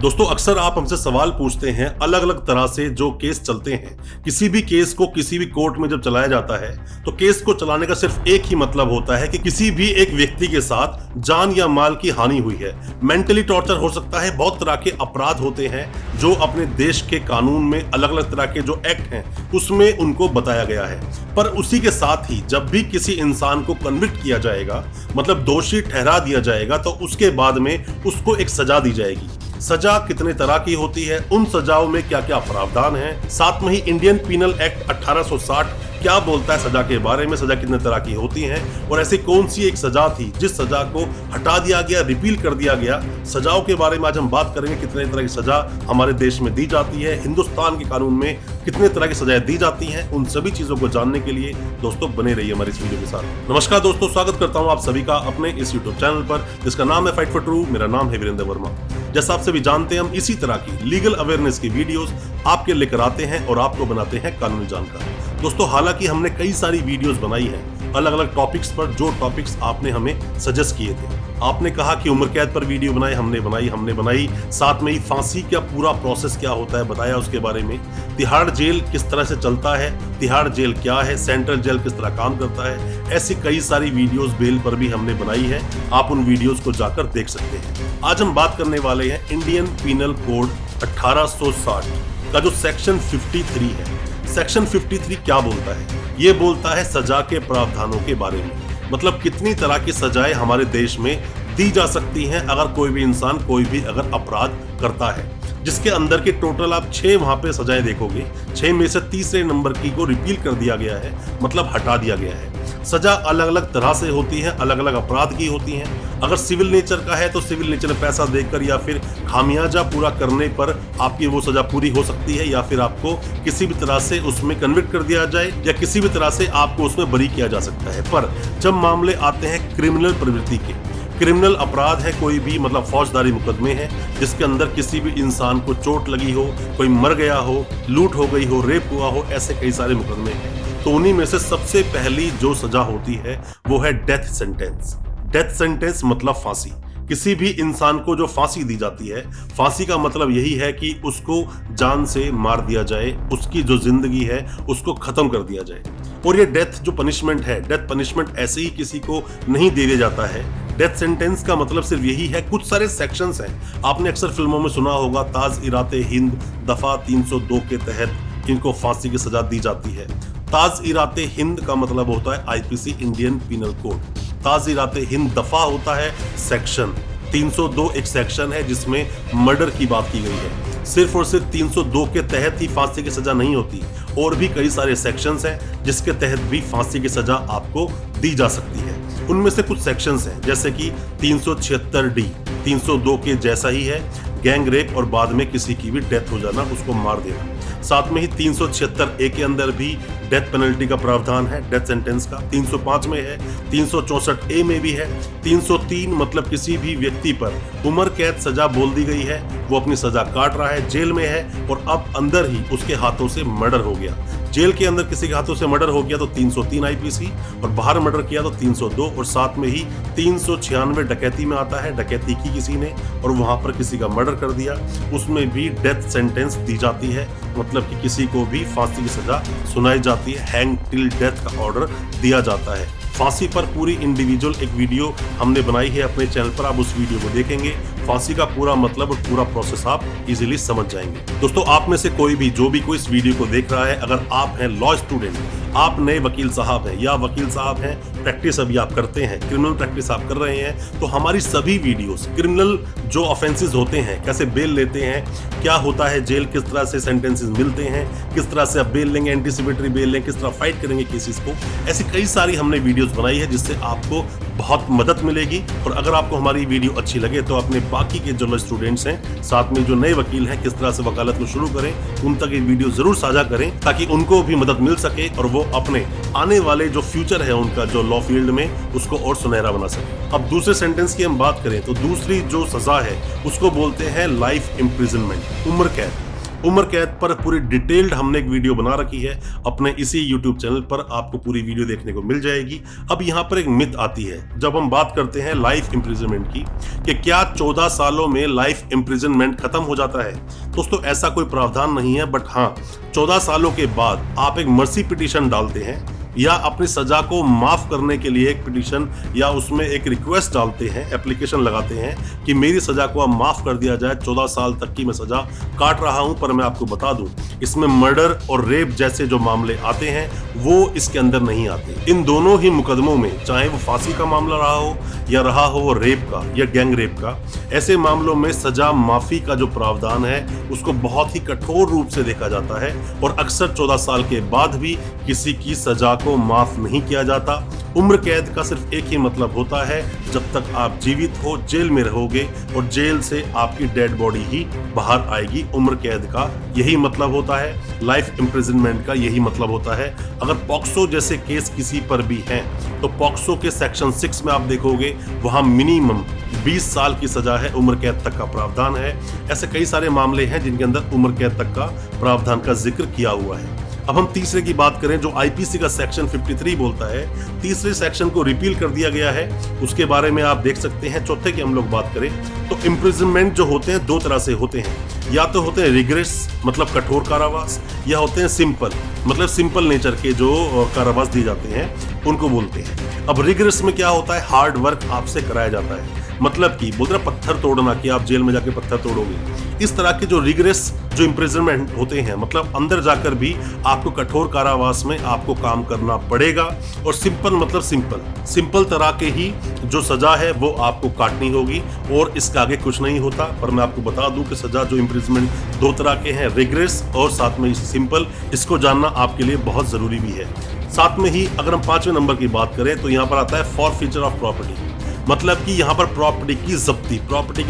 दोस्तों अक्सर आप हमसे सवाल पूछते हैं अलग अलग तरह से जो केस चलते हैं। किसी भी केस को किसी भी कोर्ट में जब चलाया जाता है तो केस को चलाने का सिर्फ एक ही मतलब होता है कि किसी भी एक व्यक्ति के साथ जान या माल की हानि हुई है, मेंटली टॉर्चर हो सकता है। बहुत तरह के अपराध होते हैं जो अपने देश के कानून में अलग अलग तरह के जो एक्ट हैं उसमें उनको बताया गया है। पर उसी के साथ ही जब भी किसी इंसान को कन्विक्ट किया जाएगा, मतलब दोषी ठहरा दिया जाएगा, तो उसके बाद में उसको एक सजा दी जाएगी। सजा कितने तरह की होती है, उन सजाओं में क्या क्या प्रावधान है, साथ में ही इंडियन पीनल एक्ट 1860 क्या बोलता है सजा के बारे में, सजा कितने तरह की होती है और ऐसी कौन सी एक सजा थी जिस सजा को हटा दिया गया, रिपील कर दिया गया। सजाओं के बारे में आज हम बात करेंगे। कितने तरह की सजा हमारे देश में दी जाती है, हिंदुस्तान के कानून में कितने तरह की सजाएं दी जाती हैं, उन सभी चीजों को जानने के लिए दोस्तों बने रहिए हमारे इस वीडियो के साथ। नमस्कार दोस्तों, स्वागत करता हूं आप सभी का अपने इस यूट्यूब चैनल पर जिसका नाम है फाइट फॉर ट्रू। मेरा नाम है वीरेंद्र वर्मा। जैसा आप सभी जानते हैं, हम इसी तरह की लीगल अवेयरनेस की वीडियोस आपके लेकर आते हैं और आपको बनाते हैं कानूनी जानकार। दोस्तों हालांकि हमने कई सारी वीडियोस बनाई हैं अलग अलग टॉपिक्स पर, जो टॉपिक्स आपने हमें सजेस्ट किए थे। आपने कहा कि उम्र कैद पर वीडियो बनाए, हमने बनाई। साथ में ही फांसी का पूरा प्रोसेस क्या होता है बताया उसके बारे में। तिहाड़ जेल किस तरह से चलता है, तिहाड़ जेल क्या है, सेंट्रल जेल किस तरह काम करता है, ऐसी कई सारी वीडियोस बेल पर भी हमने बनाई है। आप उन वीडियोस को जाकर देख सकते हैं। आज हम बात करने वाले हैं इंडियन पीनल कोड 1860 का जो सेक्शन 53 है। सेक्शन 53 क्या बोलता है? ये बोलता है सजा के प्रावधानों के बारे में, मतलब कितनी तरह की सजाएं हमारे देश में दी जा सकती हैं अगर कोई भी इंसान कोई भी अगर अपराध करता है, जिसके अंदर के टोटल आप 6 वहां पे सजाएं देखोगे। 6 में से तीसरे नंबर की को रिपील कर दिया गया है, मतलब हटा दिया गया है। सजा अलग अलग तरह से होती है, अलग अलग अपराध की होती हैं। अगर सिविल नेचर का है तो सिविल नेचर में पैसा देकर या फिर खामियाजा पूरा करने पर आपकी वो सजा पूरी हो सकती है, या फिर आपको किसी भी तरह से उसमें कन्विक्ट कर दिया जाए या किसी भी तरह से आपको उसमें बरी किया जा सकता है। पर जब मामले आते हैं क्रिमिनल प्रवृत्ति के, क्रिमिनल अपराध है कोई भी, मतलब फौजदारी मुकदमे हैं जिसके अंदर किसी भी इंसान को चोट लगी हो, कोई मर गया हो, लूट हो गई हो, रेप हुआ हो, ऐसे कई सारे मुकदमे हैं। तो उन्हीं में से सबसे पहली जो सजा होती है वो है डेथ सेंटेंस। डेथ सेंटेंस मतलब फांसी। किसी भी इंसान को जो फांसी दी जाती है, फांसी का मतलब यही है कि उसको जान से मार दिया जाए, उसकी जो जिंदगी है उसको खत्म कर दिया जाए। और ये डेथ जो पनिशमेंट है, डेथ पनिशमेंट ऐसे ही किसी को नहीं दे दिया जाता है। डेथ सेंटेंस का मतलब सिर्फ यही है, कुछ सारे सेक्शंस हैं। आपने अक्सर फिल्मों में सुना होगा, ताज-इराते हिंद दफा 302 के तहत इनको फांसी की सजा दी जाती है। ताज-इराते हिंद का मतलब होता है आईपीसी इंडियन पीनल कोड। ताज-इराते हिंद दफा होता है सेक्शन 302, एक सेक्शन है जिसमें मर्डर की बात की गई है। सिर्फ और सिर्फ 302 के तहत ही फांसी की सजा नहीं होती, और भी कई सारे सेक्शंस हैं जिसके तहत भी फांसी की सजा आपको दी जा सकती है। उनमें से कुछ सेक्शंस हैं जैसे कि 376D 302 के जैसा ही है, गैंग रेप और बाद में किसी की भी डेथ हो जाना, उसको मार देना। साथ में ही 376A के अंदर भी डेथ पेनल्टी का प्रावधान है, डेथ सेंटेंस का। 305 में है, 364A में भी है। 303 मतलब किसी भी व्यक्ति पर उम्र कैद सजा बोल दी गई है, वो अपनी सजा काट रहा है, जेल में है और अब अंदर ही उसके हाथों से मर्डर हो गया। जेल के अंदर किसी के हाथों से मर्डर हो गया तो 303 आईपीसी, और बाहर मर्डर किया तो 302, और साथ में ही 396 डकैती में आता है, डकैती की किसी ने और वहां पर किसी का मर्डर कर दिया, उसमें भी डेथ सेंटेंस दी जाती है, मतलब कि किसी को भी फांसी की सजा सुनाई जाती है, हैंग टिल डेथ का ऑर्डर दिया जाता है। फांसी पर पूरी इंडिविजुअल एक वीडियो हमने बनाई है अपने चैनल पर, आप उस वीडियो को देखेंगे, फांसी का पूरा मतलब और पूरा प्रोसेस आप इजीली समझ जाएंगे। दोस्तों आप में से कोई भी जो भी कोई इस वीडियो को देख रहा है, अगर आप हैं लॉ स्टूडेंट, आप नए वकील साहब हैं या वकील साहब हैं, प्रैक्टिस अभी आप करते हैं, क्रिमिनल प्रैक्टिस आप कर रहे हैं, तो हमारी सभी वीडियोस क्रिमिनल जो ऑफेंसेस होते हैं, कैसे बेल लेते हैं, क्या होता है जेल, किस तरह से सेंटेंसेस मिलते हैं, किस तरह से आप बेल लेंगे, एंटीसिपेटरी बेल लेंगे, किस तरह फाइट करेंगे केसेस को, ऐसी कई सारी हमने वीडियोस बनाई है जिससे आपको बहुत मदद मिलेगी। और अगर आपको हमारी वीडियो अच्छी लगे तो अपने बाकी के जो स्टूडेंट्स हैं, साथ में जो नए वकील हैं, किस तरह से वकालत को शुरू करें, उन तक ये वीडियो जरूर साझा करें ताकि उनको भी मदद मिल सके और वो अपने आने वाले जो फ्यूचर है उनका जो लॉ फील्ड में, उसको और सुनहरा बना सके। अब दूसरे सेंटेंस की हम बात करें तो दूसरी जो सजा है उसको बोलते हैं लाइफ इम्प्रिजनमेंट, उम्र कैद। उम्र कैद पर पूरी डिटेल्ड हमने एक वीडियो बना रखी है अपने इसी यूट्यूब चैनल पर, आपको पूरी वीडियो देखने को मिल जाएगी। अब यहाँ पर एक मिथ आती है जब हम बात करते हैं लाइफ इम्प्रिजनमेंट की, कि क्या 14 सालों में लाइफ इम्प्रिजनमेंट खत्म हो जाता है। दोस्तों ऐसा कोई प्रावधान नहीं है, बट हाँ 14 सालों के बाद आप एक मर्सी पिटीशन डालते हैं या अपनी सजा को माफ करने के लिए एक पिटीशन या उसमें एक रिक्वेस्ट डालते हैं, एप्लीकेशन लगाते हैं कि मेरी सजा को अब माफ कर दिया जाए, 14 साल तक की मैं सजा काट रहा हूं। पर मैं आपको बता दूं, इसमें मर्डर और रेप जैसे जो मामले आते हैं वो इसके अंदर नहीं आते। इन दोनों ही मुकदमों में, चाहे वो फांसी का मामला रहा हो या रहा हो वो रेप का या गैंग रेप का, ऐसे मामलों में सजा माफी का जो प्रावधान है उसको बहुत ही कठोर रूप से देखा जाता है और अक्सर 14 साल के बाद भी किसी की सजा को माफ नहीं किया जाता। उम्र कैद का सिर्फ एक ही मतलब होता है, जब तक आप जीवित हो जेल में रहोगे और जेल से आपकी डेड बॉडी ही बाहर आएगी। उम्र कैद का यही मतलब होता है, लाइफ इम्प्रिजनमेंट का यही मतलब होता है। अगर पॉक्सो जैसे केस किसी पर भी हैं तो पॉक्सो के सेक्शन 6 में आप देखोगे वहां मिनिमम 20 साल की सजा है, उम्र कैद तक का प्रावधान है। ऐसे कई सारे मामले हैं जिनके अंदर उम्र कैद तक का प्रावधान का जिक्र किया हुआ है। अब हम तीसरे की बात करें, जो आईपीसी का सेक्शन 53 बोलता है, तीसरे सेक्शन को रिपील कर दिया गया है, उसके बारे में आप देख सकते हैं। चौथे की हम लोग बात करें तो इम्प्रिजनमेंट जो होते हैं दो तरह से होते हैं, या तो होते हैं रिग्रेस मतलब कठोर कारावास, या होते हैं सिंपल मतलब सिंपल नेचर के जो कारावास दिए जाते हैं उनको बोलते हैं। अब रिग्रेस में क्या होता है, हार्ड वर्क आपसे कराया जाता है, मतलब कि बोल रहे पत्थर तोड़ना कि आप जेल में जाके पत्थर तोड़ोगे। इस तरह के जो रिग्रेस जो इम्प्रिजनमेंट होते हैं, मतलब अंदर जाकर भी आपको कठोर कारावास में आपको काम करना पड़ेगा। और सिंपल मतलब सिंपल तरह के ही जो सजा है वो आपको काटनी होगी और इसके आगे कुछ नहीं होता। पर मैं आपको बता दूं कि सजा जो इम्प्रिजनमेंट दो तरह के हैं, रिग्रेस और साथ में सिंपल, इसको जानना आपके लिए बहुत जरूरी भी है। साथ में ही अगर हम 5वें नंबर की बात करें तो यहाँ पर आता है फॉरफीचर ऑफ प्रॉपर्टी, मतलब कि यहाँ पर प्रॉपर्टी की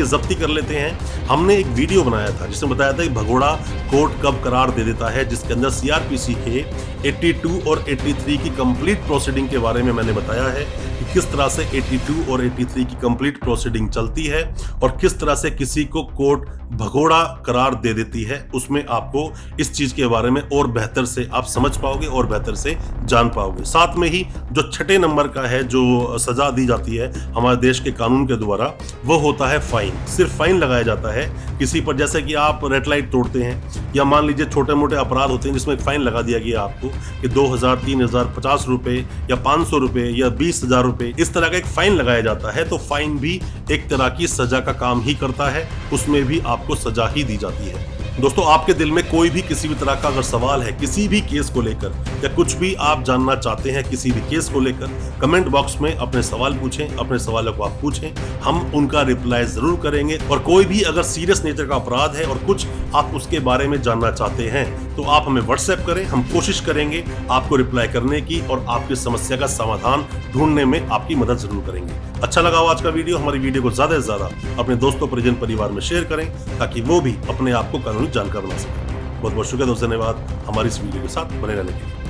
जब्ती कर लेते हैं। हमने एक वीडियो बनाया था जिसमें बताया था कि भगोड़ा कोर्ट कब करार दे देता है, जिसके अंदर सीआरपीसी के 82 और 83 की कंप्लीट प्रोसीडिंग के बारे में मैंने बताया है कि किस तरह से 82 और 83 की कंप्लीट प्रोसीडिंग चलती है और किस तरह से किसी को कोर्ट भगोड़ा करार दे देती है। उसमें आपको इस चीज के बारे में और बेहतर से आप समझ पाओगे और बेहतर से जान पाओगे। साथ में ही जो 6 नंबर का है जो सजा दी जाती है हमारे देश के कानून के द्वारा, वो होता है फाइन। सिर्फ फाइन लगाया जाता है किसी पर, जैसे कि आप रेड लाइट तोड़ते हैं या मान लीजिए छोटे मोटे अपराध होते हैं जिसमें एक फाइन लगा दिया गया आपको कि 2000, 3000, 50 रुपए या 500 रुपए या 20,000 रुपए, इस तरह का एक फाइन लगाया जाता है। तो फाइन भी एक तरह की सजा का काम ही करता है, उसमें भी आपको सजा ही दी जाती है। दोस्तों आपके दिल में कोई भी किसी भी तरह का अगर सवाल है किसी भी केस को लेकर या कुछ भी आप जानना चाहते हैं किसी भी केस को लेकर, कमेंट बॉक्स में अपने सवाल पूछें, अपने सवालों को आप पूछें, हम उनका रिप्लाई जरूर करेंगे। और कोई भी अगर सीरियस नेचर का अपराध है और कुछ आप उसके बारे में जानना चाहते हैं तो आप हमें व्हाट्सएप करें, हम कोशिश करेंगे आपको रिप्लाई करने की और आपकी समस्या का समाधान ढूंढने में आपकी मदद जरूर करेंगे। अच्छा लगा हो आज का वीडियो, हमारी वीडियो को ज्यादा से ज्यादा अपने दोस्तों, परिजन, परिवार में शेयर करें ताकि वो भी अपने आप को कानूनी जानकार बना सकें। बहुत बहुत शुक्रिया दोस्तों, धन्यवाद हमारी इस वीडियो के साथ बने रहने के लिए।